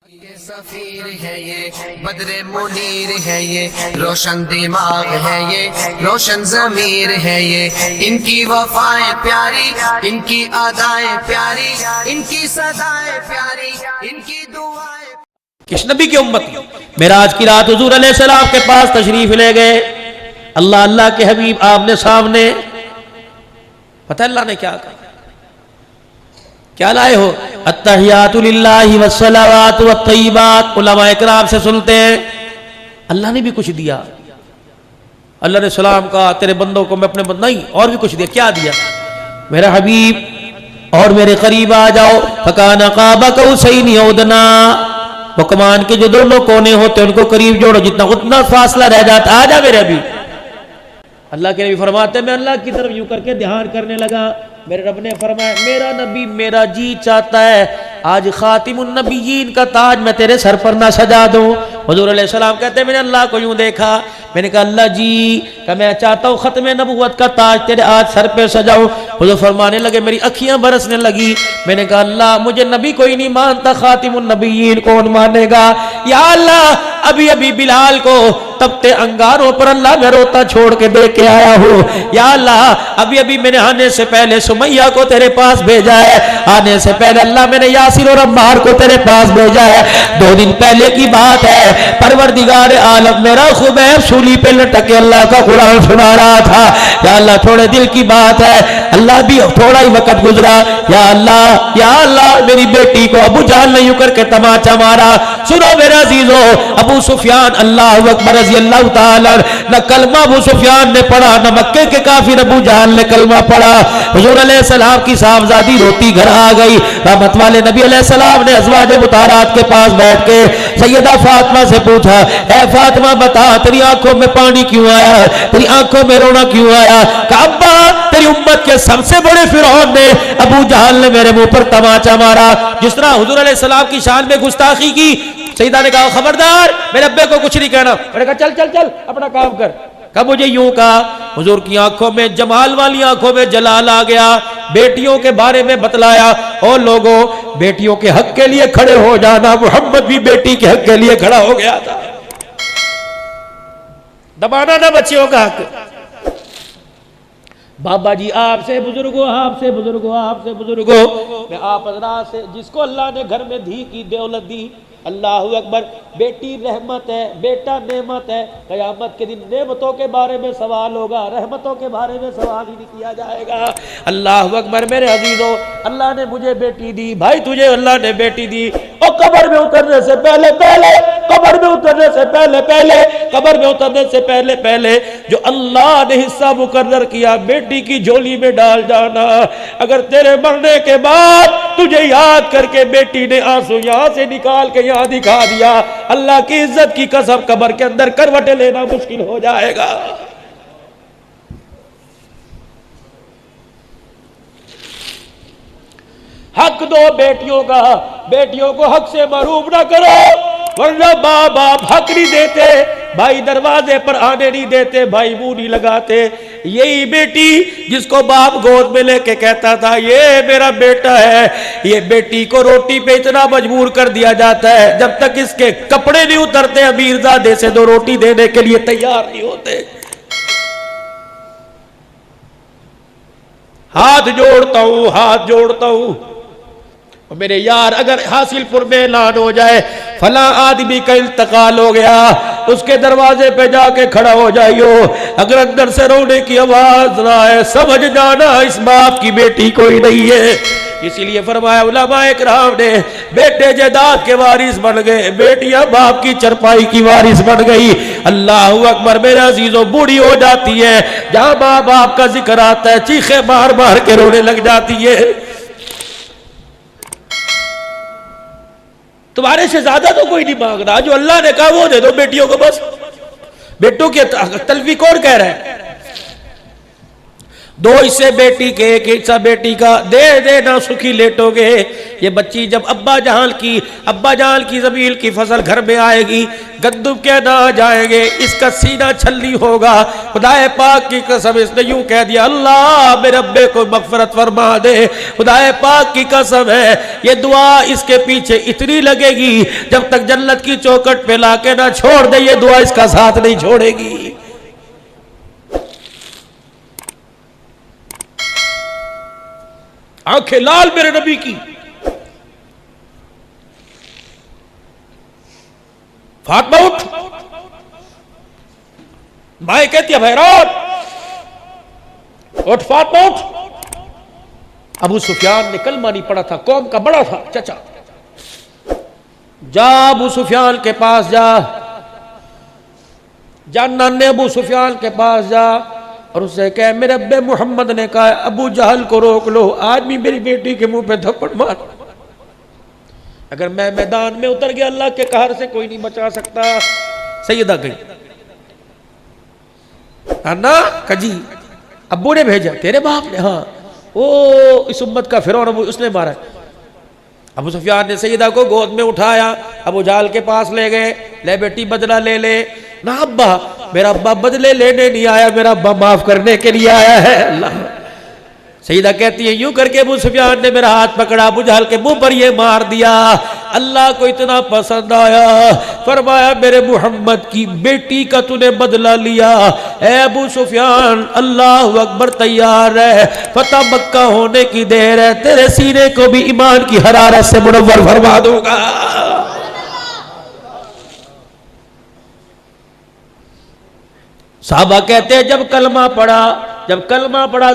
ये सफीर है, ये बदरे मुनीर है, ये रोशन दिमाग है, ये रोशन ज़मीर है, ये इनकी वफाएं प्यारी, इनकी अदाएं प्यारी, इनकी सदाएं प्यारी, इनकी दुआएं। किस नबी की उम्मत मेराज की रात हुजूर अलैहिस्सलाम के पास तशरीफ ले गए। अल्लाह अल्लाह के हबीब आपने सामने, पता अल्लाह ने क्या कहा, क्या लाए हो? अत्तहियातु लिल्लाहि वस्सलावातु वत्तय्यिबात। उलमा इकराम से सुनते हैं अल्लाह ने भी कुछ दिया। अल्लाह ने सलाम कहा तेरे बंदों को मैं अपने बंद नहीं, और भी कुछ दिया। क्या दिया? मेरा हबीब और मेरे करीब आ जाओ। फकाना काबा कौसैनी औ अदना। वो कमान के जो दोनों कोने होते उनको करीब जोड़ो, जितना उतना फासला रह जाता। आ जा मेरे हबीब। अल्लाह के नबी फरमाते मैं अल्लाह की तरफ यूं करके ध्यान करने लगा। मेरे रब ने फरमाया मेरा नबी मेरा जी चाहता है आज खातिमुन नबिय्यीन का ताज मैं तेरे सर पर ना सजा दूं। हुजूर अलैहिस्सलाम कहते हैं मैंने अल्लाह को यूं देखा, मैंने कहा अल्लाह जी का मैं चाहता हूँ खत्म नबुव्वत का ताज तेरे आज सर पे सजाऊं। हुजूर फरमाने लगे मेरी अखियां बरसने लगी। मैंने कहा अल्लाह मुझे नबी कोई नहीं मानता, खातिमुन नबिय्यीन कौन मानेगा? या अल्लाह अभी अभी बिलाल को तपते अंगारों पर अल्लाह मैं रोता छोड़ के दे के आया हूँ। या अल्लाह अभी अभी मैंने आने से पहले सुमैया को तेरे पास भेजा है, आने से पहले अल्लाह मैंने यासिर और अम्मार को तेरे पास भेजा है। 2 दिन पहले की बात है, परवरदिगार आलम मेरा खुबैब सूली पे लटके अल्लाह का कुरान सुना रहा था। या अल्लाह थोड़े दिल की बात है, अल्लाह भी थोड़ा ही वक्त गुजरा। या अल्लाह मेरी बेटी को अबू जहल ने यूं करके तमाचा मारा। सुनो मेरा अजीजो, अबू सुफियान अल्लाह अकबर रज़ी अल्लाह ताला न कलमा अबू सुफियान ने पढ़ा, न मक्के के काफिर अबू जहल ने कलमा पढ़ा। हुजूर अलैहिस्सलाम की साहबजादी रोती घर आ गई। रहमत वाले नबी अलैहिस्सलाम ने अज़वाज मुताहरात के पास बैठ के सैयदा फातिमा से पूछा, ए फातिमा बता तेरी आंखों में पानी क्यों आया, तेरी आंखों में रोना क्यों आया? कहा अब्बा तेरी उम्मत के सबसे बड़े फिरौन ने अबू जहल ने मेरे मुंह पर तमाचा मारा। जिस तरह हुजूर अलैहिस्सलाम की शान में गुस्ताखी की, सैयदा ने कहा खबरदार मेरे अब्बे को कुछ नहीं कहना। मैंने कहा चल चल चल अपना काम कर। कब मुझे यूं कहा, हुजूर की आंखों में जमाल वाली आंखों में जलाल आ गया। बेटियों के बारे में बतलाया, और लोगों बेटियों के हक के लिए खड़े हो जाना। मोहम्मद भी बेटी के हक के लिए खड़ा हो गया था। दबाना ना बच्चियों का हक। बाबा जी आपसे बुजुर्गो, आपसे बुजुर्गो, आपसे बुजुर्गो, मैं आप हज़रात से जिसको अल्लाह ने घर में धी की दौलत दी, अल्लाहु अकबर, बेटी रहमत है, बेटा नेमत है। क़यामत के दिन नेमतों के बारे में सवाल होगा, रहमतों के बारे में सवाल ही नहीं किया जाएगा। अल्लाहु अकबर मेरे अजीजों, अल्लाह ने मुझे बेटी दी, भाई तुझे अल्लाह ने बेटी दी। और कब्र में उतरने से पहले पहले, कब्र में उतरने से पहले पहले, कब्र में उतरने से पहले पहले जो अल्लाह ने हिस्सा मुकर्रर किया बेटी की झोली में डाल जाना। अगर तेरे मरने के बाद तुझे याद करके बेटी ने आंसू यहां से निकाल के यहां दिखा दिया, अल्लाह की इज्जत की कसम कब्र के अंदर करवटें लेना मुश्किल हो जाएगा। हक दो बेटियों का, बेटियों को हक से महरूम ना करो, वरना माँ बाप हक नहीं देते, भाई दरवाजे पर आने नहीं देते, भाई मुंह नहीं लगाते। यही बेटी जिसको बाप गोद में लेके कहता था ये मेरा बेटा है, ये बेटी को रोटी पे इतना मजबूर कर दिया जाता है जब तक इसके कपड़े नहीं उतरते अमीरजादे से 2 रोटी देने के लिए तैयार नहीं होते। हाथ जोड़ता हूं, हाथ जोड़ता हूं मेरे यार, अगर हासिलपुर में ऐलान हो जाए फला आदमी का इंतकाल हो गया, उसके दरवाजे पे जाके खड़ा हो जाइयो। अगर अंदर से रोने की आवाज ना आए, समझ जाना इस बाप की बेटी कोई नहीं है। इसीलिए फरमाया उलमा इकराम ने बेटे जायदाद के वारिस बन गए, बेटियां बाप की चरपाई की वारिस बन गई। अल्लाहु अकबर मेरे अजीजों, बूढ़ी हो जाती है, जहां माँ बाप का जिक्र आता है चीखे मार मार के रोने लग जाती है। तुम्हारे से ज्यादा तो कोई नहीं मांग रहा, जो अल्लाह ने कहा वो दे दो बेटियों को बस। बेटों की तलफी कौन कह रहा है? दो हिस्से बेटी के, एक हिस्सा बेटी का, दे देना सुखी लेटोगे। ये बच्ची जब अब्बा जान की जमीन की फसल घर में आएगी, गंदुम के ना जाएंगे, इसका सीना छल्ली होगा। खुदाए पाक की कसम, इसने यूं कह दिया, अल्लाह मेरे रब्बे को मगफरत फरमा दे। खुदाए पाक की कसम है, ये दुआ इसके पीछे इतनी लगेगी, जब तक जन्नत की चौखट पे लाके ना छोड़ दे, ये दुआ इसका साथ नहीं छोड़ेगी। आंखें लाल मेरे नबी की। फातिमा उठ, माए कहती है बहरान उठ, फातिमा उठ। अबू सुफियान ने कलमा नहीं पढ़ा था, कौम का बड़ा था चचा। जा अबू सुफियान के पास जा नाने अबू सुफियान के पास जा और उससे कह, मेरे अब्बे मोहम्मद ने कहा अबू जहल को रोक लो, आज भी मेरी बेटी के मुंह पे थप्पड़ मार। अगर मैं मैदान में उतर गया, अल्लाह के कहर से कोई नहीं बचा सकता। सैयदा गई, अन्ना कजी अब्बू ने भेजा, तेरे बाप ने? हाँ, ओ इस उम्मत का फिरौन अबू, उसने मारा। अबू सुफियान ने सैयदा को गोद में उठाया, अबू जहल के पास ले गए, ले बेटी बदला ले ले। ना अब्बा, मेरा अब्बा बदले लेने नहीं आया, मेरा अब्बा माफ करने के लिए आया है। अल्लाह। सईदा कहती है, यूं करके अबू सुफियान ने मेरा हाथ पकड़ा, अबू जहल के मुंह पर ये मार दिया। अल्लाह को इतना पसंद आया, फरमाया मेरे मोहम्मद की बेटी का तूने बदला लिया। ए अबू सुफियान, अल्लाह अकबर, तैयार है, फतह मक्का होने की देर है, तेरे सीने को भी ईमान की हरारत से मुनव्वर फरमा दूंगा। साहबा कहते हैं जब कलमा पढ़ा था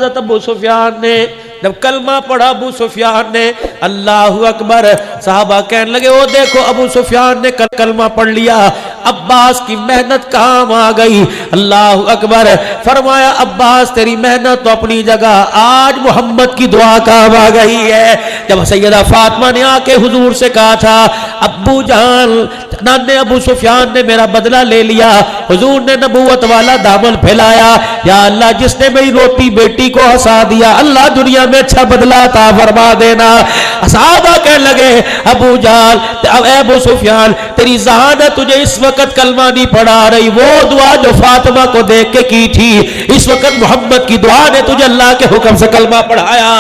तब अबू सुफियान ने, जब कलमा पढ़ा अबू सुफियान ने, अल्लाहु अकबर, साहबा कहने लगे ओ देखो अबू सुफियान ने कलमा पढ़ लिया, अब्बास की मेहनत काम आ गई। अल्लाहु अकबर, फरमाया अब्बास तेरी मेहनत तो अपनी जगह, आज मोहम्मद की दुआ काम आ गई है। जब सैयदा फातिमा ने आके हुजूर से कहा था, अब्बू जान, नाने अबू सुफियान ने मेरा बदला ले लिया, हुजूर ने नबूवत वाला दामन फैलाया, या अल्लाह जिसने मेरी रोती बेटी को हंसा दिया, अल्लाह दुनिया में अच्छा बदला ता फरमा देना। सहाबा कहने लगे अबू जाल, अब अबू सुफियान तेरी जान है, तुझे इस वक्त कलमा नहीं पढ़ा रही, वो दुआ जो फातिमा को देख के की थी, इस वक्त मोहम्मद की दुआ ने तुझे अल्लाह के हुक्म से कलमा पढ़ाया।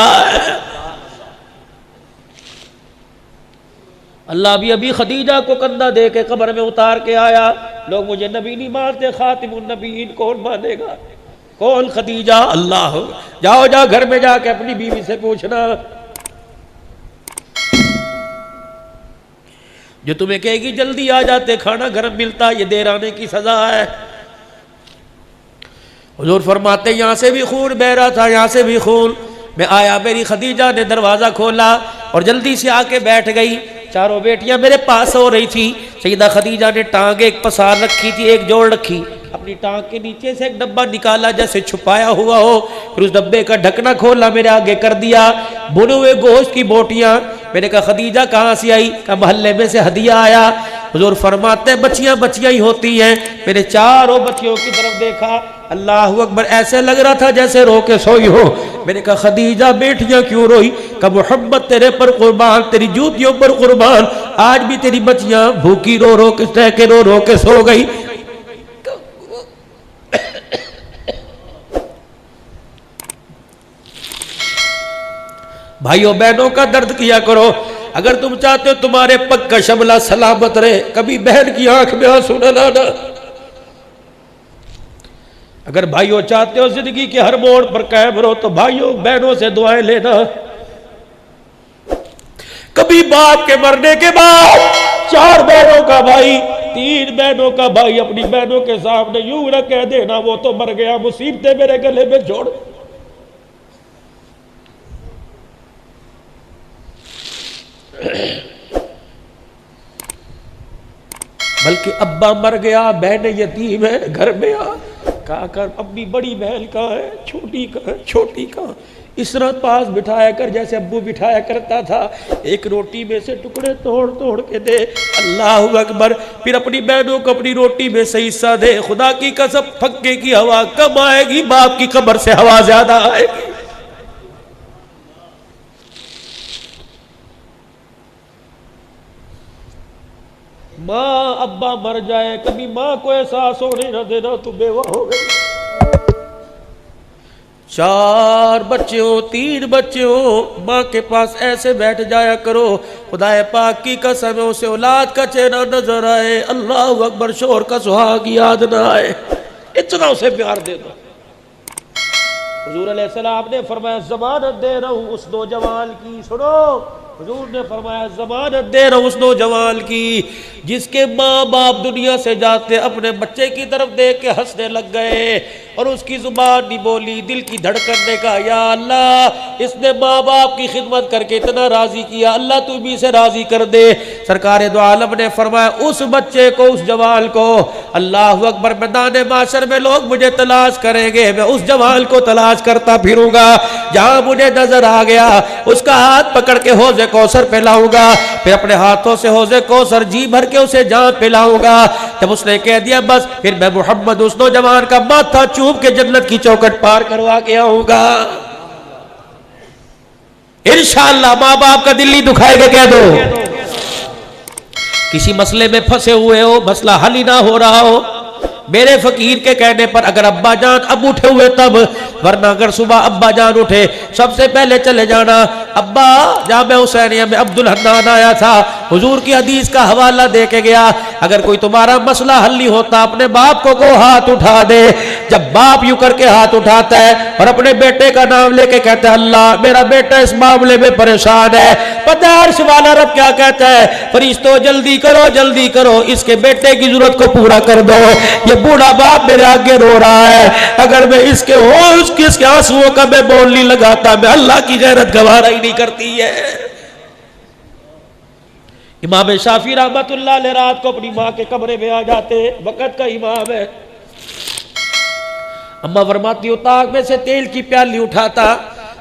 अल्लाह भी अभी खदीजा को कंधा दे के कब्र में उतार के आया। लोग मुझे नबी नहीं मानते, खातिमुन नबीयीन कौन मानेगा? कौन खदीजा? अल्लाह। जाओ घर में जाके अपनी बीवी से पूछना, जो तुम्हें कहेगी जल्दी आ जाते, खाना गर्म मिलता, ये देर आने की सजा है। हुजूर फरमाते यहां से भी खून बह रहा था, यहां से भी खून। मैं आया, मेरी खदीजा ने दरवाजा खोला और जल्दी से आके बैठ गई। चारों बेटियां मेरे पास हो रही थी। सैयदा खदीजा ने टांग एक पसार रखी थी, एक जोड़ रखी, अपनी टांग के नीचे से एक डब्बा निकाला जैसे छुपाया हुआ हो, फिर उस डब्बे का ढकना खोला, मेरे आगे कर दिया, भुने हुए गोश्त की बोटियां। मैंने कहा खदीजा कहाँ से आई? कहा मोहल्ले में से हदिया आया। हुजूर फरमाते बच्चियां बच्चियां ही होती हैं। मैंने चारों बच्चियों की तरफ देखा, अल्लाह अकबर, ऐसे लग रहा था जैसे रो के सोई हो। मैंने कहा खदीजा बेटियां क्यों रोई? कहा मोहम्मद तेरे पर कुर्बान, तेरी जूतियों पर कुर्बान, आज भी तेरी बच्चियां भूखी रो रो के सो गई। भाइयों बहनों का दर्द किया करो। अगर तुम चाहते हो तुम्हारे पग का शमला सलामत रहे, कभी बहन की आंख में आंसू न लाना। अगर भाइयों चाहते हो जिंदगी के हर मोड़ पर कायम रहो, तो भाइयों बहनों से दुआएं लेना। कभी बाप के मरने के बाद 4 बहनों का भाई, 3 बहनों का भाई अपनी बहनों के सामने यूं न कह देना वो तो मर गया, मुसीबतें मेरे गले में जोड़। बल्कि अब्बा मर गया, बहन यतीम है, घर में आ, कहा कर अम्मी बड़ी बहन कहाँ है, छोटी कहाँ है, छोटी कहाँ। इस तरह पास बिठाया कर जैसे अब्बू बिठाया करता था। एक रोटी में से टुकड़े तोड़ तोड़ के दे, अल्लाह अकबर। फिर अपनी बहनों को अपनी रोटी में से हिस्सा दे। खुदा की कसम, फक्के की हवा कम आएगी, बाप की कब्र से हवा ज्यादा आएगी। माँ अब्बा मर जाए, कभी माँ को एहसास होने न देना तू बेवा हो गई। 4 बच्चे हो, 3 बच्चे हो, माँ के पास ऐसे बैठ जाया करो, खुदाए पाक की कसम उसे औलाद का चेहरा नजर आए, अल्लाह अकबर, शोर का सुहाग याद ना आए, इतना उसे प्यार दे दो। हुजूर अलैहिस्सलाम ने फरमाया जमानत दे रहा हूँ उस नौजवान की, सुनो, हुजूर ने फरमाया जमानत दे रहा हूँ उस नौजवान की जिसके माँ बाप दुनिया से जाते अपने बच्चे की तरफ देख के हंसने लग गए और उसकी जुबान नहीं बोली, दिल की धड़कन ने कहा या अल्लाह इसने माँ बाप की खिदमत करके इतना राजी किया, अल्लाह तू भी इसे राजी कर दे। सरकार दो आलम ने फरमाया उस बच्चे को, उस जवान को, अल्लाह अकबर, मैदान माशर में लोग मुझे तलाश करेंगे, मैं उस जवान को तलाश करता फिरूंगा, जहां मुझे नजर आ गया उसका हाथ पकड़ के हौज़े कौसर पिलाऊंगा, फिर अपने हाथों से हौज़े कौसर जी भर के उसे जान पिलाऊंगा। जब उसने कह दिया बस, फिर मैं मोहम्मद उस नौजवान का माथा चूम के जन्नत की चौखट पार करवा के आऊंगा। इंशाअल्लाह माँ बाप का दिल नहीं दुखाएगा। कह दो किसी मसले में फंसे हुए हो, मसला हल ही ना हो रहा हो, मेरे फकीर के कहने पर अगर अब्बा जान अब उठे हुए तब, वरना अगर सुबह अब्बा जान उठे सबसे पहले चले जाना, अब्बा जामे हुसैनिया में अब्दुल हन्नान आया था, हुजूर की हदीस का हवाला दे के गया, अगर कोई तुम्हारा मसला हल नहीं होता अपने बाप को हाथ उठा दे। जब बाप यूं करके हाथ उठाता है और अपने बेटे का नाम लेके कहता है अल्लाह मेरा बेटा इस मामले में परेशान है, पता है अर्श वाला रब क्या कहता है, फरिश्तों जल्दी करो इसके बेटे की जरूरत को पूरा कर दो। ये बूढ़ा बाप मेरे आगे रो रहा है, अगर मैं इसके आंसुओं का मैं बोल नहीं लगाता, मैं अल्लाह की गैरत गवारा ही नहीं करती है। इमाम शाफी रहमतुल्लाह अलैह रात को अपनी माँ के कमरे में आ जाते, वक़्त का इमाम है, अम्मा फरमाती ताक में से तेल की प्याली उठाता,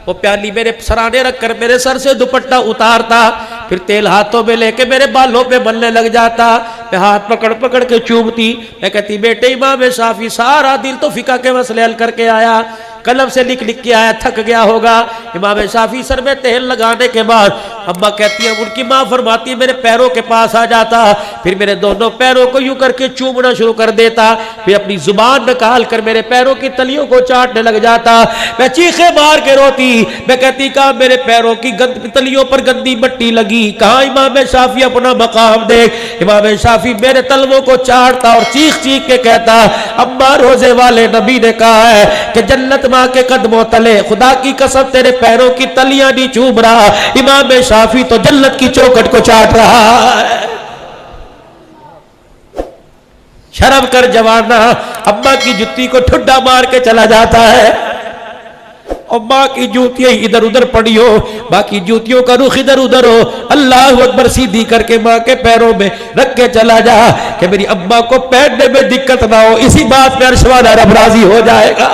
वो प्याली मेरे सराने रखकर मेरे सर से दुपट्टा उतारता, फिर तेल हाथों में लेके मेरे बालों पे मलने लग जाता, मैं हाथ पकड़ पकड़ के चूमती, मैं कहती बेटे इमाम शाफी सारा दिल तो फिका के मसले हल करके आया, कलम से लिख लिख के आया, थक गया होगा। इमाम शाफी सर में तेल लगाने के बाद अम्मा कहती है, उनकी माँ फरमाती है मेरे पैरों के पास आ जाता, फिर मेरे दोनों पैरों को यूं करके चूमना शुरू कर देता, फिर अपनी जुबान निकाल कर मेरे पैरों की तलियों को चाटने लग जाता, मैं चीखे मार के रोती, मैं कहती कहाँ मेरे पैरों की तलियों पर गंदी मिट्टी लगी, कहाँ इमाम शाफी अपना मकाम देख। इमाम शाफी मेरे तलवों को चाटता और चीख चीख के कहता अम्मा रोजे वाले नबी ने कहा है कि जन्नत माँ के कदमों तले, खुदा की कसम तेरे पैरों की तलियां नहीं चूम रहा, इमाम शाफी तो जन्नत की चौखट को चाट रहा है। शर्म कर जवाना, अम्मा की जुत्ती को ठुड्डा मार के चला जाता है और माँ की जूतियां इधर उधर पड़ी हो, बाकी जूतियों का रुख इधर उधर हो, अल्लाह अकबर सीधी करके माँ के पैरों में रख के चला जा कि मेरी अम्मा को पहनने में दिक्कत ना हो, इसी बात में अर्श वाला रब राजी हो जाएगा।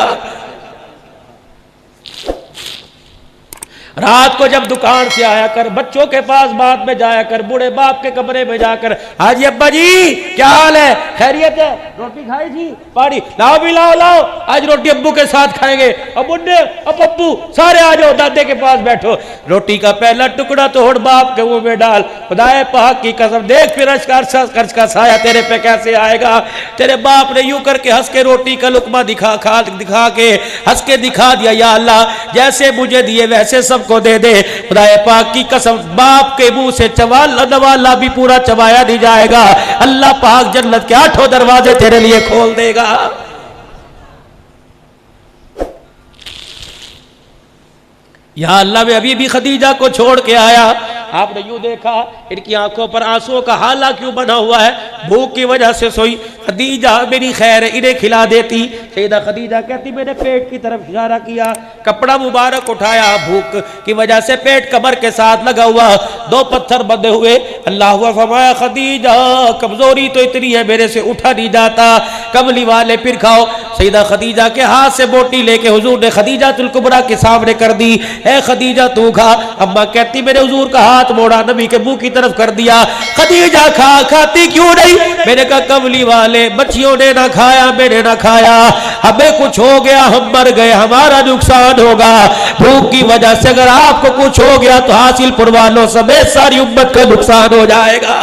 रात को जब दुकान से आया कर, बच्चों के पास बाद में जाया कर, बूढ़े बाप के कमरे में जाकर हाजी अब्बा जी क्या हाल है, खैरियत है, रोटी खाई थी, पानी लाओ भी लाओ, आज रोटी अब्बू के साथ खाएंगे, अब मुन्ने अब अब्बू सारे आ जाओ, दादे के पास बैठो, रोटी का पहला टुकड़ा तोड़ बाप के मुंह में डाल, खुदाए पाक की कसम देख फिर कर्ज का साया तेरे पे कैसे आएगा। तेरे बाप ने यूं करके हंस के रोटी का लुकमा दिखा के हंस के दिखा दिया, या अल्लाह जैसे मुझे दिए वैसे सब को दे दे। खुदाए पाक की कसम बाप के मुंह से नवाला भी पूरा चबाया नहीं जाएगा, अल्लाह पाक जन्नत के 8 दरवाजे तेरे लिए खोल देगा। या अल्लाह मैं अभी भी खदीजा को छोड़ के आया, आपने यूं देखा इनकी आंखों पर आंसुओं का हाला क्यों बना हुआ है, भूख की वजह से सोई। खदीजा मेरी खैर इन्हें खिला देती। सैयदा खदीजा कहती मैंने पेट की तरफ इशारा किया, कपड़ा मुबारक उठाया, भूख की वजह से पेट कमर के साथ लगा हुआ, 2 पत्थर बंधे हुए। अल्लाह फरमाया खदीजा कमजोरी तो इतनी है मेरे से उठा नहीं जाता, कमली वाले फिर खाओ। सईदा खदीजा के हाथ से बोटी लेके हुजूर ने खदीजा तुल कुबरा के सामने कर दी। ए खदीजा तू खा। अम्मा कहती मेरे हुजूर का हाथ मोड़ा, नबी के मुंह की तरफ कर दिया। खदीजा खा, खाती क्यों नहीं? मैंने कहा कमली वाले बच्चियों ने ना खाया, मैंने ना खाया, हमें कुछ हो गया, हम मर गए, हमारा नुकसान होगा। भूख की वजह से अगर आपको कुछ हो गया तो हासिलपुर वालों समेत सारी उम्मत का नुकसान हो जाएगा।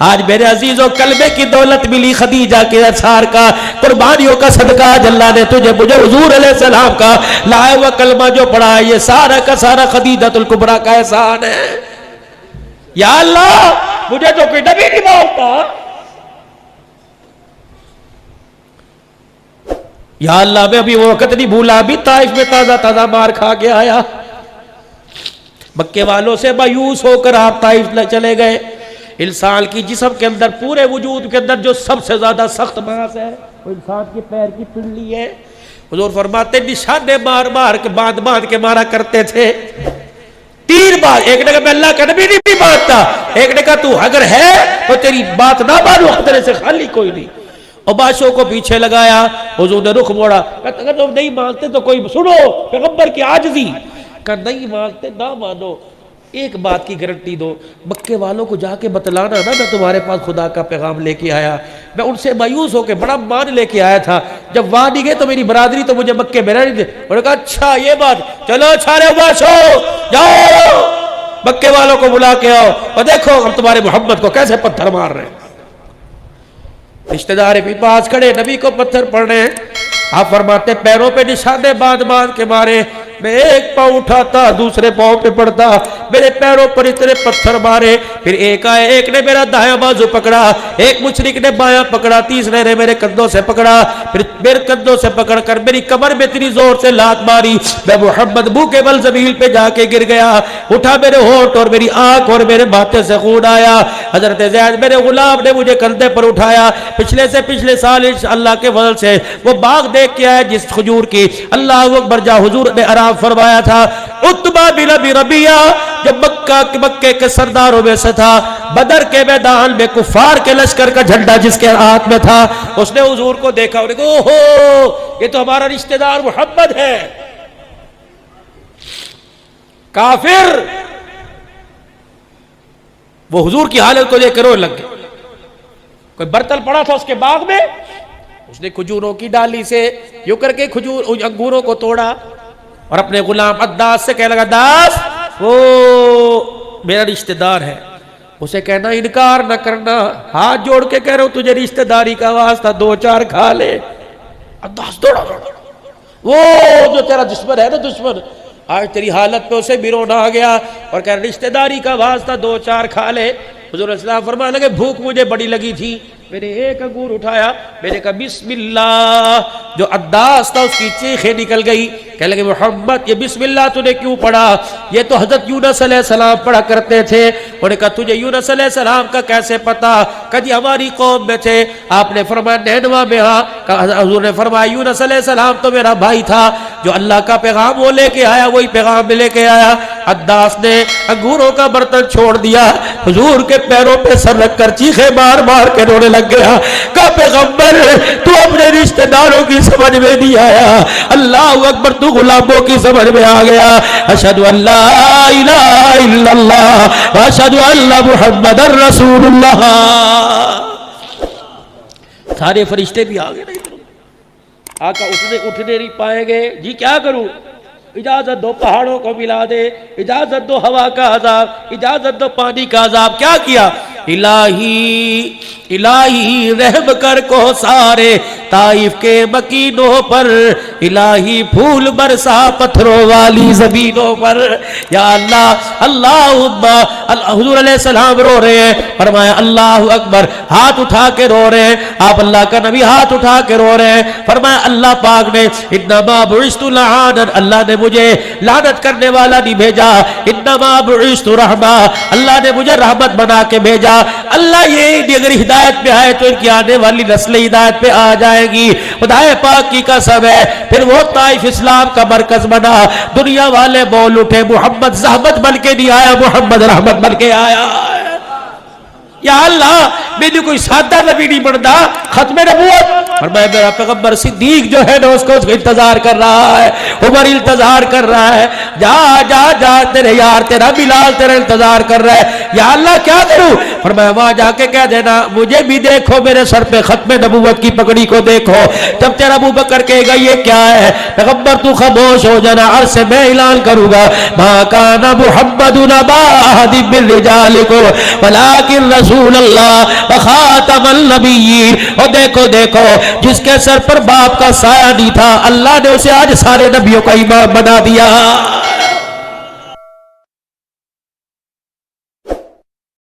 आज मेरे अजीजों कलमे की दौलत मिली खदीजा के असार का, कुर्बानियों का सदका। अल्लाह ने तुझे मुझे हुजूर अलैहिस्सलाम का लाया हुआ कलमा जो पढ़ा है, ये सारा का सारा खदीजतुल कुबरा का एहसान है। या अल्लाह मुझे तो कोई नबी नहीं मानता। या अल्लाह मैं अभी वो वक्त नहीं भूला, अभी ताइफ में ताजा ताजा मार खा के आया। मक्के वालों से मायूस होकर आप ताइफ चले गए। इंसान की जिस्म के अंदर, पूरे वजूद के अंदर जो सबसे ज्यादा सख्त मांस है वो इंसान के पैर की पिंडली है। हुजूर फरमाते निशाने मार मार के बांध बांध के मारा करते थे। 3 बार, एक ने कहा मैं अल्लाह का नबी नहीं मानता, एक ने कहा तू अगर है तो तेरी बात ना मानो, तेरे से खाली कोई नहीं। और बादशाह को पीछे लगाया। हुजूर ने रुख मोड़ा, अगर तुम नहीं मानते तो कोई सुनो पैगंबर की आजिज़ी का, नहीं मानते ना मानो, एक बात की गारंटी दो, मक्के वालों को जाके बतलाना ना मैं तुम्हारे पास खुदा का पैगाम लेके आया। मैं उनसे मायूस होकर बड़ा मान लेके आया था, जब वहां नहीं गए तो मेरी बरादरी तो मुझे मक्के में रहने दे। उन्होंने कहा अच्छा ये बात, चलो सारे बादशाह जाओ मक्के वालों को बुला के आओ और देखो हम तुम्हारे मोहम्मद को कैसे पत्थर मार रहे हैं। रिश्तेदार भी पास खड़े, नबी को पत्थर पड़ रहे हैं। आप फरमाते पैरों पे निशाने बांध बांध के मारे, मैं एक पाँव उठाता दूसरे पाँव पे पड़ता, मेरे पैरों पर इतने पत्थर मारे। फिर एक आए, एक ने मेरा दायां बाजू पकड़ा, एक मुशरिक ने बायां पकड़ा, तीसरे ने मेरे कंधों से पकड़ा, फिर मेरे कंधों से पकड़कर मेरी कमर में इतनी जोर से लात मारी, मैं मोहम्मद मुंह के बल जमीन पे जाके गिर गया। उठा मेरे होठ और मेरी आंख और मेरे माथे से खून आया। हजरत ज़ैद मेरे गुलाम ने मुझे कंधे पर उठाया। पिछले से पिछले साल अल्लाह के फजल से वो बाग देख के आया जिस खजूर की अल्लाह अकबर जा हुजूर ने आराम फरमाया था। उत्बा बिन अबी रबिया जब मक्के के सरदारों में से था, बदर के मैदान में कुफार के लश्कर का झंडा जिसके हाथ में था, उसने हुजूर को देखा और कहा ओहो ये तो हमारा रिश्तेदार मोहम्मद है। काफिर वो हुजूर की हालत को देखकर रोने लग गए। कोई बर्तन पड़ा था उसके बाग में, उसने खजूरों की डाली से यूं करके खजूर अंगूरों को तोड़ा और अपने गुलाम अद्दास से कहने लगा दास वो मेरा रिश्तेदार है, उसे कहना इनकार न करना, हाथ जोड़ के कह रहा हूं तुझे रिश्तेदारी का वास्ता 2-4 खा ले। अद्दास दौड़ा वो जो तेरा दुश्मन है ना, दुश्मन आज तेरी हालत पे उसे भी रोना आ गया और कह रिश्तेदारी का वास्ता 2-4 खा ले। हुजूर अस्सलाम फरमाने लगे भूख मुझे बड़ी लगी थी, मैंने एक अंगूर उठाया, मैंने कहा बिस्मिल्लाह। जो अद्दास था उसकी चीखें निकल गई, कहने लगे मोहम्मद ये बिस्मिल्लाह तूने क्यों पढ़ा? ये तो हजरत यूनुस अलैहिस्सलाम पढ़ा करते थे। उन्होंने कहा तुझे यूनुस अलैहिस्सलाम का कैसे पता? कभी हमारी कौम में थे। आपने फरमाया नैनवा में। हुजूर ने फरमाया यूनुस अलैहिस्सलाम तो मेरा भाई था, जो अल्लाह का पैगाम वो लेके आया वही पैगाम लेके आया। अद्दास ने अंगूरों का बर्तन छोड़ दिया, हुजूर के पैरों पे सर रखकर चीखे मार मार के रोने लग गया। का पैगंबर तू अपने रिश्तेदारों की समझ में नहीं आया, अल्लाह अकबर तू गुलामों की समझ में आ गया। अशहदु अल्ला इलाहा इल्लल्लाह व अशहदु अन्न मुहम्मदर रसूलुल्लाह। सारे फरिश्ते भी आ गए। आका उठने नहीं पाएंगे जी, क्या करूं? इजाजत दो पहाड़ों को मिला दे, इजाजत दो हवा का अजाब, इजाजत दो पानी का अजाब। क्या किया? इलाही इलाही रहम कर को सारे ताइफ के मकीनों पर, इलाही फूल बरसा पत्थरों वाली जमीनों पर। या अल्लाह अल्लाहुम्मा। हुजूर अलैहिस्सलाम रो रहे हैं, फरमाया अल्लाहु अकबर, हाथ उठा के रो रहे हैं। आप अल्लाह का नबी हाथ उठा के रो रहे हैं। फरमाया अल्लाह पाक ने इन्नमा बुइस्तु लआनन, अल्लाह ने मुझे लानत करने वाला नहीं भेजा, इन्नमा बुइस्तु रहमा, अल्लाह ने मुझे रहमत बना के भेजा। अल्लाह ये अगर हिदायत पे आए तो इनकी आने वाली नस्लें हिदायत पे आ जाएगी। खुदाए पाक की कसम है। फिर वो ताइफ इस्लाम का मरकज बना, दुनिया वाले बोल उठे मोहम्मद ज़हमत बन के नहीं आया, मोहम्मद रहमत बन के आया। या अल्लाह मैंने कोई सादा नबी नहीं बनता, खत्म नबूवत। फरमाया मेरा पैगंबर सिद्दीक जो है ना उसको इंतजार कर रहा है, उमर इंतजार कर रहा है, जा जा जा तेरे यार तेरा बिलाल तेरा इंतजार कर रहा है। या अल्लाह क्या करूं? फरमाया वहां जाके कह देना मुझे भी देखो, मेरे सर पे खत्म नबूवत की पगड़ी को देखो। तब तेरा अबू बकर कहेगा ये क्या है? पैगंबर तू खामोश हो जाना, अर्श से मैं ऐलान करूंगा मा काना मुहम्मदुन अबा अहदिम मिन रिजालिकुम वलाकिन रसूलुल्लाह व खातमुन नबिय्यीन। और देखो देखो जिसके सर पर बाप का साया नहीं था, अल्लाह ने उसे आज सारे नबियों का इमाम बना दिया।